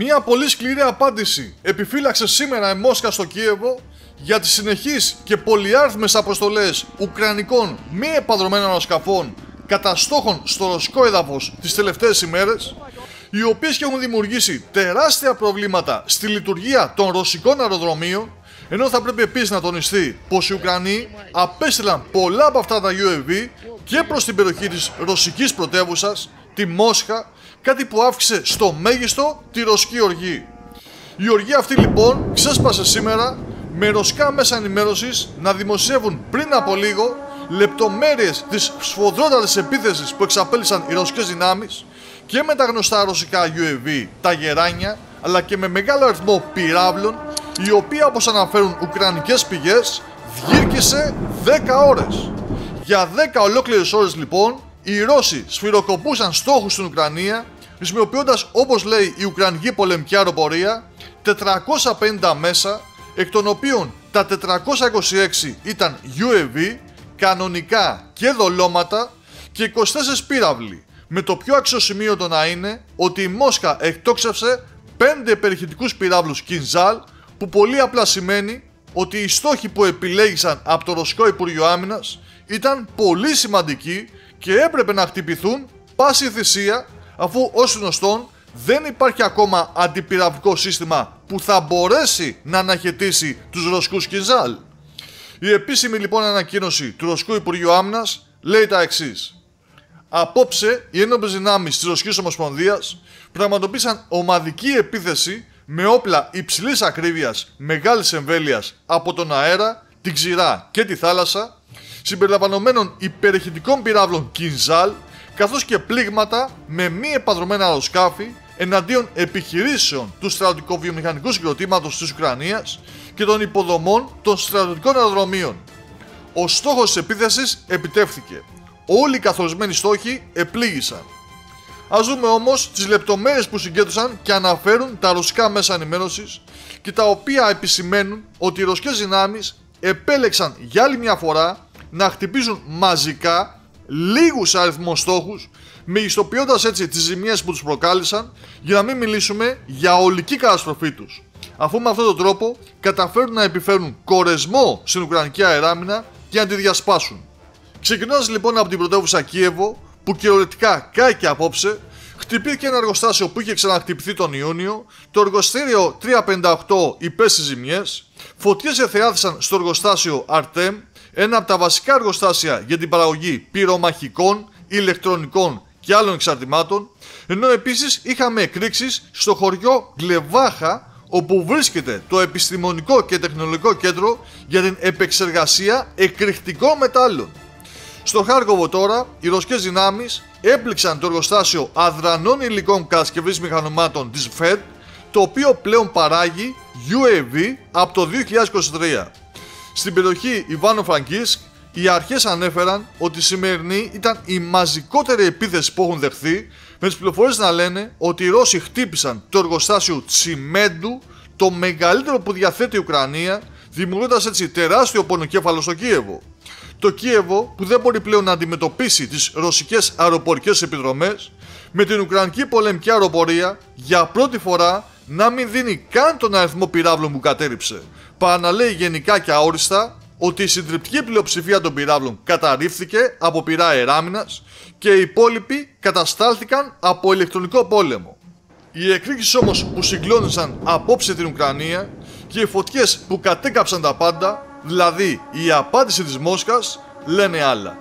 Μια πολύ σκληρή απάντηση επιφύλαξε σήμερα η Μόσχα στο Κίεβο για τις συνεχείς και πολυάριθμες αποστολές ουκρανικών μη επανδρωμένων αεροσκαφών κατά στόχων στο ρωσικό έδαφος τις τελευταίες ημέρες, οι οποίες και έχουν δημιουργήσει τεράστια προβλήματα στη λειτουργία των ρωσικών αεροδρομίων, ενώ θα πρέπει επίσης να τονιστεί πως οι Ουκρανοί απέστειλαν πολλά από αυτά τα UAV και προς την περιοχή της ρωσικής πρωτεύουσας, τη Μόσχα, κάτι που αύξησε στο μέγιστο τη ρωσική οργή. Η οργή αυτή λοιπόν ξέσπασε σήμερα με ρωσικά μέσα ενημέρωσης να δημοσιεύουν πριν από λίγο λεπτομέρειες της σφοδρότατης επίθεσης που εξαπέλυσαν οι ρωσικές δυνάμεις και με τα γνωστά ρωσικά UAV, τα γεράνια, αλλά και με μεγάλο αριθμό πυράβλων, η οποία, όπως αναφέρουν ουκρανικές πηγές, διήρκησε 10 ώρες. Για 10 ολόκληρες ώρες λοιπόν οι Ρώσοι σφυροκοπούσαν στόχους στην Ουκρανία, χρησιμοποιώντας, όπως λέει η Ουκρανική πολεμική αεροπορία, 450 μέσα, εκ των οποίων τα 426 ήταν UAV, κανονικά και δολώματα, και 24 πύραυλοι, με το πιο αξιοσημείωτο να είναι ότι η Μόσχα εκτόξευσε 5 περιχητικούς πυράβλους Kinzhal, που πολύ απλά σημαίνει ότι οι στόχοι που επιλέγησαν από το Ρωσικό Υπουργείο Άμυνας ήταν πολύ σημαντικοί και έπρεπε να χτυπηθούν πάση θυσία, αφού ως γνωστόν δεν υπάρχει ακόμα αντιπυραυλικό σύστημα που θα μπορέσει να αναχαιτήσει τους ρωσικούς Kinzhal. Η επίσημη λοιπόν ανακοίνωση του Ρωσικού Υπουργείου Άμυνας λέει τα εξής. Απόψε, οι ένοπλες δυνάμεις της Ρωσικής Ομοσπονδίας πραγματοποίησαν ομαδική επίθεση με όπλα υψηλής ακρίβειας, μεγάλης εμβέλειας από τον αέρα, την ξηρά και τη θάλασσα, συμπεριλαμβανομένων υπερηχητικών πυράβλων Kinzhal, καθώς και πλήγματα με μη επανδρωμένα αεροσκάφη εναντίον επιχειρήσεων του στρατιωτικο-βιομηχανικού συγκροτήματος της Ουκρανίας και των υποδομών των στρατιωτικών αεροδρομίων. Ο στόχος της επίθεσης επιτεύχθηκε. Όλοι οι καθορισμένοι στόχοι επλήγησαν. Ας δούμε όμως τις λεπτομέρειες που συγκέντρωσαν και αναφέρουν τα ρωσικά μέσα ενημέρωσης και τα οποία επισημαίνουν ότι οι ρωσικές δυνάμεις επέλεξαν για άλλη μια φορά να χτυπήσουν μαζικά λίγους αριθμό στόχους, μεγιστοποιώντας έτσι τις ζημιές που τους προκάλεσαν, για να μην μιλήσουμε για ολική καταστροφή τους, αφού με αυτόν τον τρόπο καταφέρουν να επιφέρουν κορεσμό στην Ουκρανική αεράμινα και να τη διασπάσουν. Ξεκινώντας λοιπόν από την πρωτεύουσα Κίεβο, που κυριολεκτικά κάηκε απόψε, χτυπήθηκε ένα εργοστάσιο που είχε ξαναχτυπηθεί τον Ιούνιο, το εργοστήριο 358 υπέστη ζημιές, φωτιές εθεάθησαν στο εργοστάσιο Artem, ένα από τα βασικά εργοστάσια για την παραγωγή πυρομαχικών, ηλεκτρονικών και άλλων εξαρτημάτων, ενώ επίσης είχαμε εκρήξεις στο χωριό Γκλεβάχα, όπου βρίσκεται το επιστημονικό και τεχνολογικό κέντρο για την επεξεργασία εκρηκτικών μετάλλων. Στο Χάρκοβο τώρα, οι ρωσικές δυνάμεις έπληξαν το εργοστάσιο αδρανών υλικών κατασκευής μηχανωμάτων της FED, το οποίο πλέον παράγει UAV από το 2023. Στην περιοχή Ιβάνο-Φραγκίσκ, οι αρχές ανέφεραν ότι η σημερινή ήταν η μαζικότερη επίθεση που έχουν δεχθεί, με τις πληροφορίες να λένε ότι οι Ρώσοι χτύπησαν το εργοστάσιο τσιμέντου, το μεγαλύτερο που διαθέτει η Ουκρανία, δημιουργώντας έτσι τεράστιο πονοκέφαλο στο Κίεβο. Το Κίεβο, που δεν μπορεί πλέον να αντιμετωπίσει τις ρωσικές αεροπορικές επιδρομές, με την Ουκρανική πολεμική αεροπορία για πρώτη φορά να μην δίνει καν τον αριθμό πυράβλων που κατέριψε, παρά να λέει γενικά και αόριστα ότι η συντριπτική πλειοψηφία των πυράβλων καταρρίφθηκε από πυρά αεράμινας και οι υπόλοιποι καταστάλθηκαν από ηλεκτρονικό πόλεμο. Οι εκρήξεις όμως που συγκλώνησαν απόψε την Ουκρανία και οι φωτιές που κατέκαψαν τα πάντα, δηλαδή η απάντηση της Μόσχας, λένε άλλα.